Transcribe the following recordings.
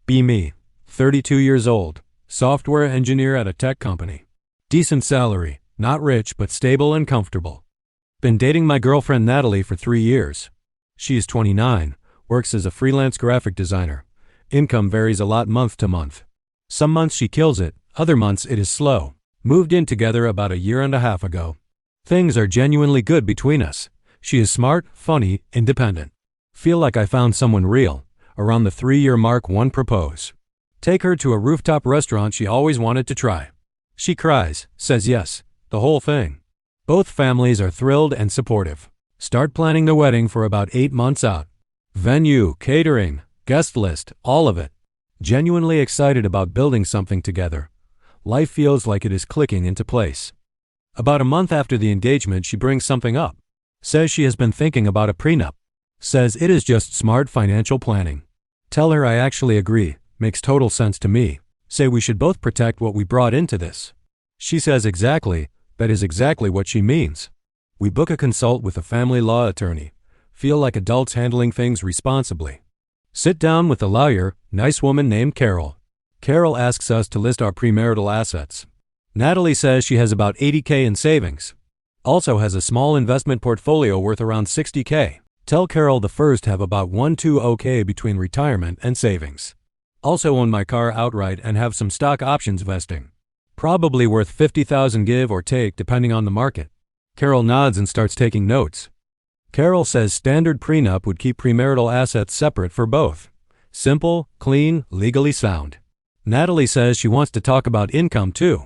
Be me, 32 years old, software engineer at a tech company. Decent salary, not rich but stable and comfortable. Been dating my girlfriend Natalie for 3 years. She is 29, works as a freelance graphic designer. Income varies a lot month to month. Some months she kills it, other months it is slow. Moved in together about a year and a half ago. Things are genuinely good between us. She is smart, funny, independent. Feel like I found someone real. Around the 3-year mark, one propose. Take her to a rooftop restaurant she always wanted to try. She cries, says yes, the whole thing. Both families are thrilled and supportive. Start planning the wedding for about 8 months out. Venue, catering, guest list, all of it. Genuinely excited about building something together. Life feels like it is clicking into place. About a month after the engagement, she brings something up. Says she has been thinking about a prenup. Says it is just smart financial planning. Tell her I actually agree, makes total sense to me. Say we should both protect what we brought into this. She says exactly, that is exactly what she means. We book a consult with a family law attorney. Feel like adults handling things responsibly. Sit down with a lawyer, nice woman named Carol. Carol asks us to list our premarital assets. Natalie says she has about $80K in savings. Also has a small investment portfolio worth around $60K. Tell Carol the first have about $120K between retirement and savings. Also own my car outright and have some stock options vesting. Probably worth $50,000 give or take depending on the market. Carol nods and starts taking notes. Carol says standard prenup would keep premarital assets separate for both. Simple, clean, legally sound. Natalie says she wants to talk about income too.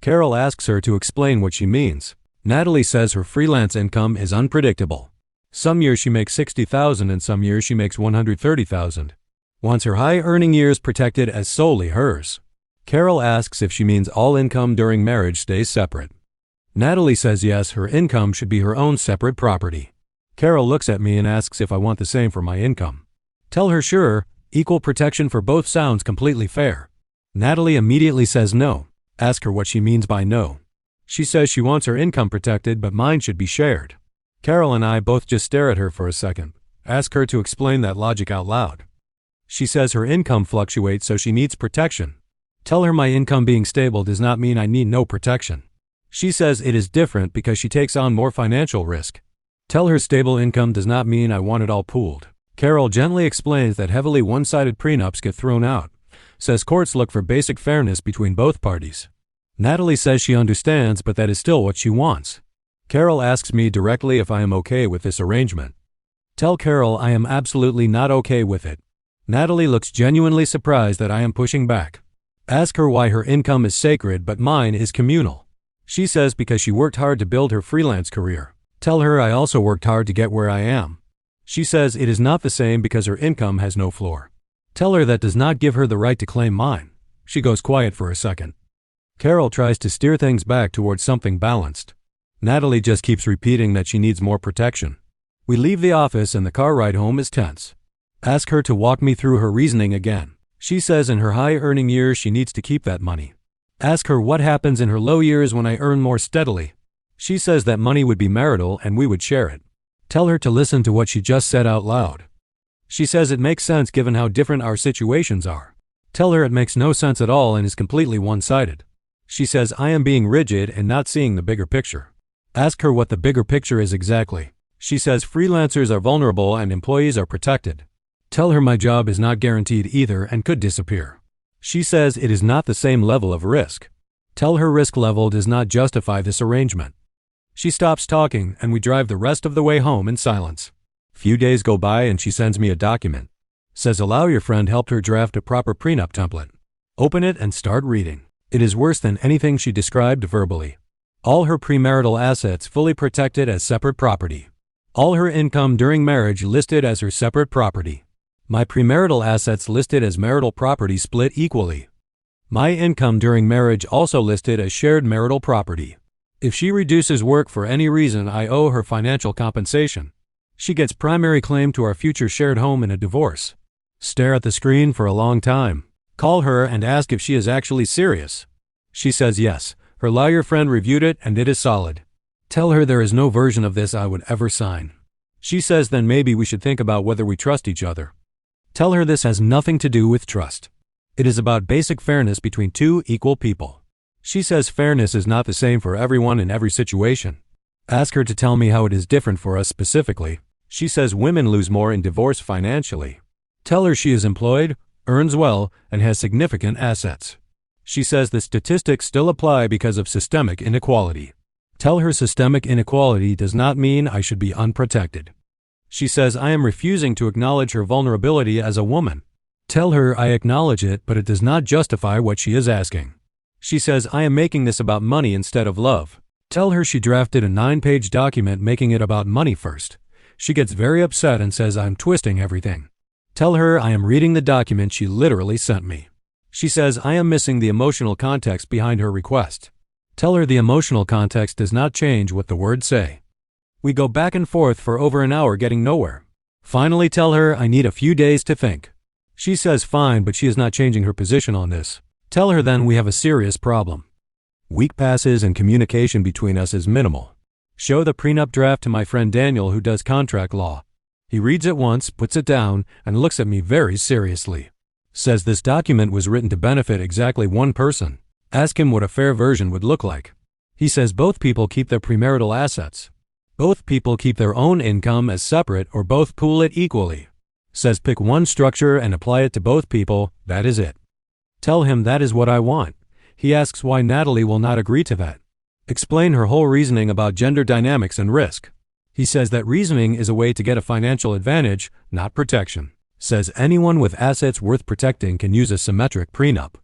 Carol asks her to explain what she means. Natalie says her freelance income is unpredictable. Some years she makes $60,000 and some years she makes $130,000. Wants her high-earning years protected as solely hers. Carol asks if she means all income during marriage stays separate. Natalie says yes, her income should be her own separate property. Carol looks at me and asks if I want the same for my income. Tell her sure, equal protection for both sounds completely fair. Natalie immediately says no. Ask her what she means by no. She says she wants her income protected but mine should be shared. Carol and I both just stare at her for a second. Ask her to explain that logic out loud. She says her income fluctuates so she needs protection. Tell her my income being stable does not mean I need no protection. She says it is different because she takes on more financial risk. Tell her stable income does not mean I want it all pooled. Carol gently explains that heavily one-sided prenups get thrown out. Says courts look for basic fairness between both parties. Natalie says she understands, but that is still what she wants. Carol asks me directly if I am okay with this arrangement. Tell Carol I am absolutely not okay with it. Natalie looks genuinely surprised that I am pushing back. Ask her why her income is sacred but mine is communal. She says because she worked hard to build her freelance career. Tell her I also worked hard to get where I am. She says it is not the same because her income has no floor. Tell her that does not give her the right to claim mine. She goes quiet for a second. Carol tries to steer things back towards something balanced. Natalie just keeps repeating that she needs more protection. We leave the office and the car ride home is tense. Ask her to walk me through her reasoning again. She says in her high-earning years she needs to keep that money. Ask her what happens in her low years when I earn more steadily. She says that money would be marital and we would share it. Tell her to listen to what she just said out loud. She says it makes sense given how different our situations are. Tell her it makes no sense at all and is completely one-sided. She says I am being rigid and not seeing the bigger picture. Ask her what the bigger picture is exactly. She says freelancers are vulnerable and employees are protected. Tell her my job is not guaranteed either and could disappear. She says it is not the same level of risk. Tell her risk level does not justify this arrangement. She stops talking and we drive the rest of the way home in silence. Few days go by and she sends me a document. Says allow your friend helped her draft a proper prenup template. Open it and start reading. It is worse than anything she described verbally. All her premarital assets fully protected as separate property. All her income during marriage listed as her separate property. My premarital assets listed as marital property split equally. My income during marriage also listed as shared marital property. If she reduces work for any reason, I owe her financial compensation. She gets primary claim to our future shared home in a divorce. Stare at the screen for a long time. Call her and ask if she is actually serious. She says yes. Her lawyer friend reviewed it and it is solid. Tell her there is no version of this I would ever sign. She says then maybe we should think about whether we trust each other. Tell her this has nothing to do with trust. It is about basic fairness between two equal people. She says fairness is not the same for everyone in every situation. Ask her to tell me how it is different for us specifically. She says women lose more in divorce financially. Tell her she is employed, earns well, and has significant assets. She says the statistics still apply because of systemic inequality. Tell her systemic inequality does not mean I should be unprotected. She says I am refusing to acknowledge her vulnerability as a woman. Tell her I acknowledge it, but it does not justify what she is asking. She says I am making this about money instead of love. Tell her she drafted a 9-page document making it about money first. She gets very upset and says I'm twisting everything. Tell her I am reading the document she literally sent me. She says I am missing the emotional context behind her request. Tell her the emotional context does not change what the words say. We go back and forth for over an hour getting nowhere. Finally tell her I need a few days to think. She says fine, but she is not changing her position on this. Tell her then we have a serious problem. Week passes and communication between us is minimal. Show the prenup draft to my friend Daniel who does contract law. He reads it once, puts it down, and looks at me very seriously. Says this document was written to benefit exactly one person. Ask him what a fair version would look like. He says both people keep their premarital assets. Both people keep their own income as separate or both pool it equally. Says pick one structure and apply it to both people, that is it. Tell him that is what I want. He asks why Natalie will not agree to that. Explain her whole reasoning about gender dynamics and risk. He says that reasoning is a way to get a financial advantage, not protection. Says anyone with assets worth protecting can use a symmetric prenup.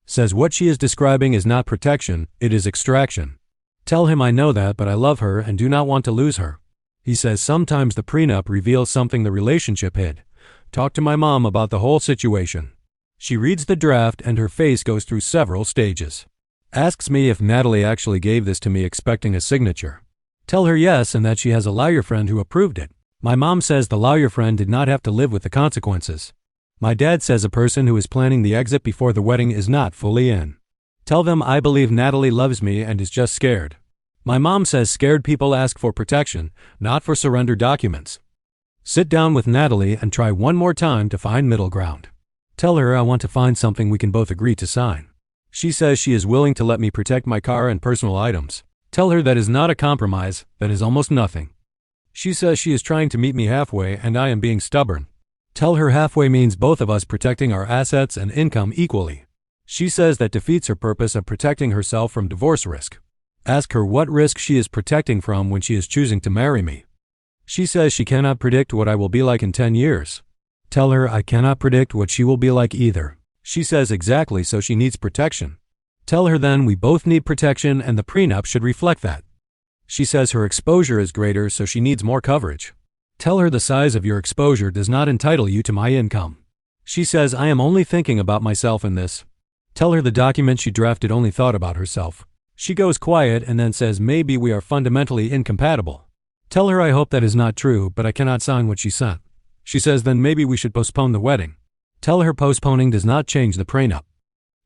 Says what she is describing is not protection, it is extraction. Tell him I know that, but I love her and do not want to lose her. He says sometimes the prenup reveals something the relationship hid. Talk to my mom about the whole situation. She reads the draft and her face goes through several stages. Asks me if Natalie actually gave this to me expecting a signature. Tell her yes and that she has a lawyer friend who approved it. My mom says the lawyer friend did not have to live with the consequences. My dad says a person who is planning the exit before the wedding is not fully in. Tell them I believe Natalie loves me and is just scared. My mom says scared people ask for protection, not for surrender documents. Sit down with Natalie and try one more time to find middle ground. Tell her I want to find something we can both agree to sign. She says she is willing to let me protect my car and personal items. Tell her that is not a compromise, that is almost nothing. She says she is trying to meet me halfway and I am being stubborn. Tell her halfway means both of us protecting our assets and income equally. She says that defeats her purpose of protecting herself from divorce risk. Ask her what risk she is protecting from when she is choosing to marry me. She says she cannot predict what I will be like in 10 years. Tell her I cannot predict what she will be like either. She says exactly, so she needs protection. Tell her then we both need protection and the prenup should reflect that. She says her exposure is greater, so she needs more coverage. Tell her the size of your exposure does not entitle you to my income. She says I am only thinking about myself in this. Tell her the document she drafted only thought about herself. She goes quiet and then says maybe we are fundamentally incompatible. Tell her I hope that is not true, but I cannot sign what she sent. She says then maybe we should postpone the wedding. Tell her postponing does not change the prenup.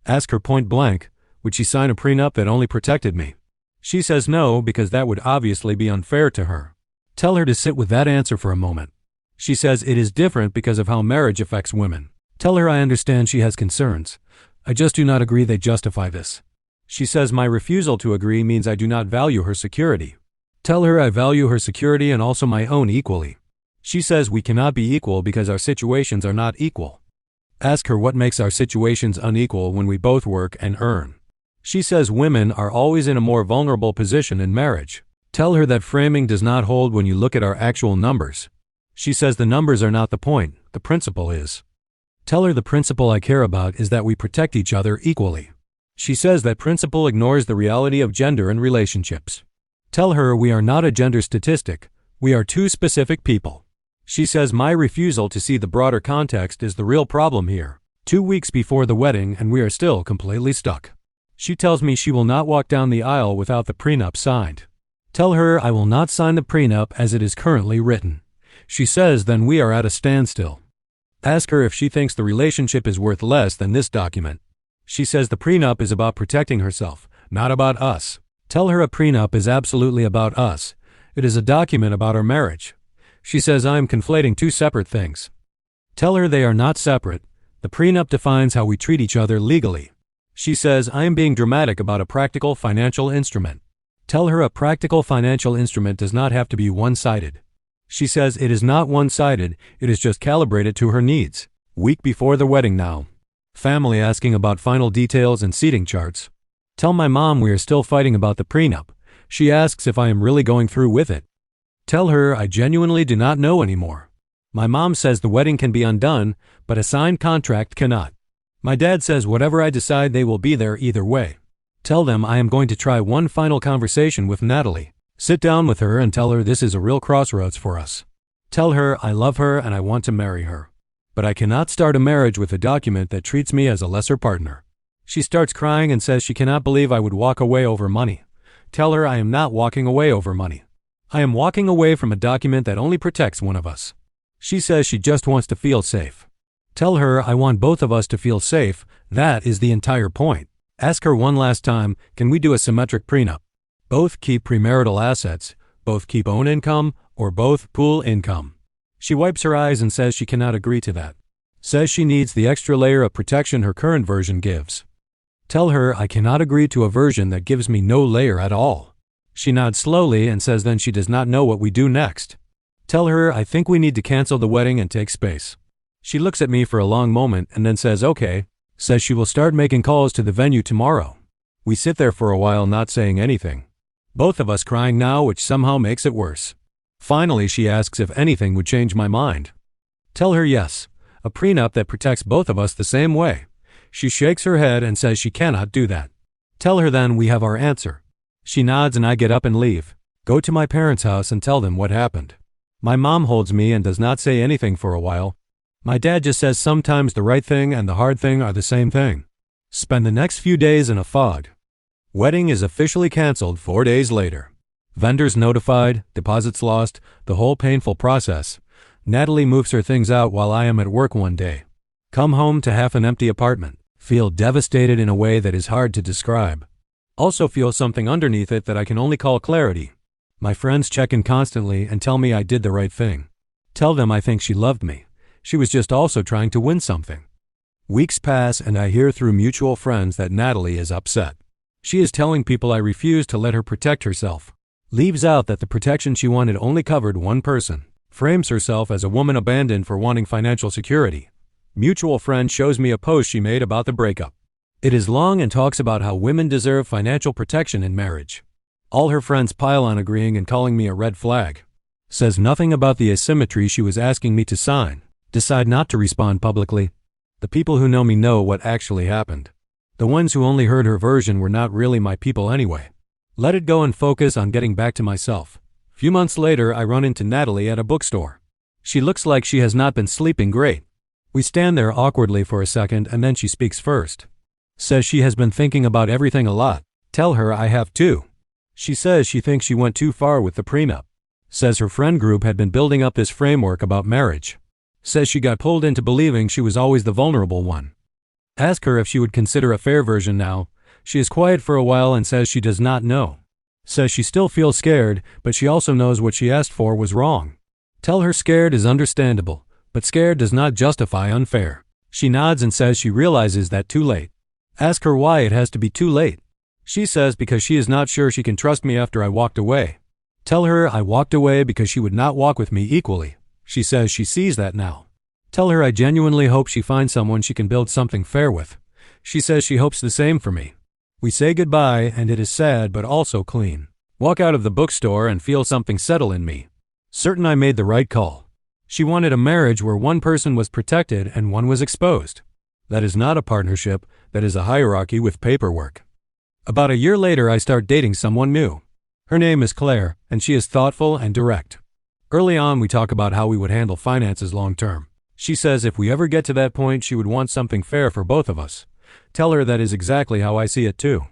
Ask her point blank, would she sign a prenup that only protected me? She says no, because that would obviously be unfair to her. Tell her to sit with that answer for a moment. She says it is different because of how marriage affects women. Tell her I understand she has concerns. I just do not agree they justify this. She says my refusal to agree means I do not value her security. Tell her I value her security and also my own equally. She says we cannot be equal because our situations are not equal. Ask her what makes our situations unequal when we both work and earn. She says women are always in a more vulnerable position in marriage. Tell her that framing does not hold when you look at our actual numbers. She says the numbers are not the point, the principle is. Tell her the principle I care about is that we protect each other equally. She says that principle ignores the reality of gender and relationships. Tell her we are not a gender statistic, we are two specific people. She says my refusal to see the broader context is the real problem here. 2 weeks before the wedding and we are still completely stuck. She tells me she will not walk down the aisle without the prenup signed. Tell her I will not sign the prenup as it is currently written. She says then we are at a standstill. Ask her if she thinks the relationship is worth less than this document. She says the prenup is about protecting herself, not about us. Tell her a prenup is absolutely about us. It is a document about our marriage. She says I am conflating two separate things. Tell her they are not separate. The prenup defines how we treat each other legally. She says I am being dramatic about a practical financial instrument. Tell her a practical financial instrument does not have to be one-sided. She says it is not one-sided, it is just calibrated to her needs. Week before the wedding now. Family asking about final details and seating charts. Tell my mom we are still fighting about the prenup. She asks if I am really going through with it. Tell her I genuinely do not know anymore. My mom says the wedding can be undone, but a signed contract cannot. My dad says whatever I decide they will be there either way. Tell them I am going to try one final conversation with Natalie. Sit down with her and tell her this is a real crossroads for us. Tell her I love her and I want to marry her. But I cannot start a marriage with a document that treats me as a lesser partner. She starts crying and says she cannot believe I would walk away over money. Tell her I am not walking away over money. I am walking away from a document that only protects one of us. She says she just wants to feel safe. Tell her I want both of us to feel safe. That is the entire point. Ask her one last time, can we do a symmetric prenup? Both keep premarital assets, both keep own income, or both pool income. She wipes her eyes and says she cannot agree to that. Says she needs the extra layer of protection her current version gives. Tell her I cannot agree to a version that gives me no layer at all. She nods slowly and says then she does not know what we do next. Tell her I think we need to cancel the wedding and take space. She looks at me for a long moment and then says okay. Says she will start making calls to the venue tomorrow. We sit there for a while not saying anything. Both of us crying now, which somehow makes it worse. Finally, she asks if anything would change my mind. Tell her yes, a prenup that protects both of us the same way. She shakes her head and says she cannot do that. Tell her then we have our answer. She nods and I get up and leave. Go to my parents' house and tell them what happened. My mom holds me and does not say anything for a while. My dad just says sometimes the right thing and the hard thing are the same thing. Spend the next few days in a fog. Wedding is officially canceled 4 days later. Vendors notified, deposits lost, the whole painful process. Natalie moves her things out while I am at work one day. Come home to half an empty apartment. Feel devastated in a way that is hard to describe. Also feel something underneath it that I can only call clarity. My friends check in constantly and tell me I did the right thing. Tell them I think she loved me. She was just also trying to win something. Weeks pass and I hear through mutual friends that Natalie is upset. She is telling people I refuse to let her protect herself. Leaves out that the protection she wanted only covered one person. Frames herself as a woman abandoned for wanting financial security. Mutual friend shows me a post she made about the breakup. It is long and talks about how women deserve financial protection in marriage. All her friends pile on agreeing and calling me a red flag. Says nothing about the asymmetry she was asking me to sign. Decide not to respond publicly. The people who know me know what actually happened. The ones who only heard her version were not really my people anyway. Let it go and focus on getting back to myself. Few months later, I run into Natalie at a bookstore. She looks like she has not been sleeping great. We stand there awkwardly for a second and then she speaks first. Says she has been thinking about everything a lot. Tell her I have too. She says she thinks she went too far with the prenup. Says her friend group had been building up this framework about marriage. Says she got pulled into believing she was always the vulnerable one. Ask her if she would consider a fair version now. She is quiet for a while and says she does not know. Says she still feels scared, but she also knows what she asked for was wrong. Tell her scared is understandable, but scared does not justify unfair. She nods and says she realizes that too late. Ask her why it has to be too late. She says because she is not sure she can trust me after I walked away. Tell her I walked away because she would not walk with me equally. She says she sees that now. Tell her I genuinely hope she finds someone she can build something fair with. She says she hopes the same for me. We say goodbye and it is sad but also clean. Walk out of the bookstore and feel something settle in me. Certain I made the right call. She wanted a marriage where one person was protected and one was exposed. That is not a partnership, that is a hierarchy with paperwork. About a year later I start dating someone new. Her name is Claire and she is thoughtful and direct. Early on we talk about how we would handle finances long term. She says if we ever get to that point she would want something fair for both of us. Tell her that is exactly how I see it too.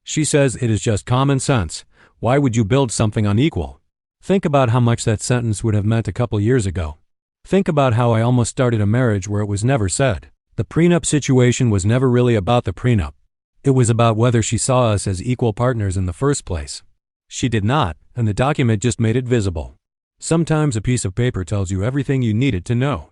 She says it is just common sense. Why would you build something unequal? Think about how much that sentence would have meant a couple years ago. Think about how I almost started a marriage where it was never said. The prenup situation was never really about the prenup. It was about whether she saw us as equal partners in the first place. She did not, and the document just made it visible. Sometimes a piece of paper tells you everything you needed to know.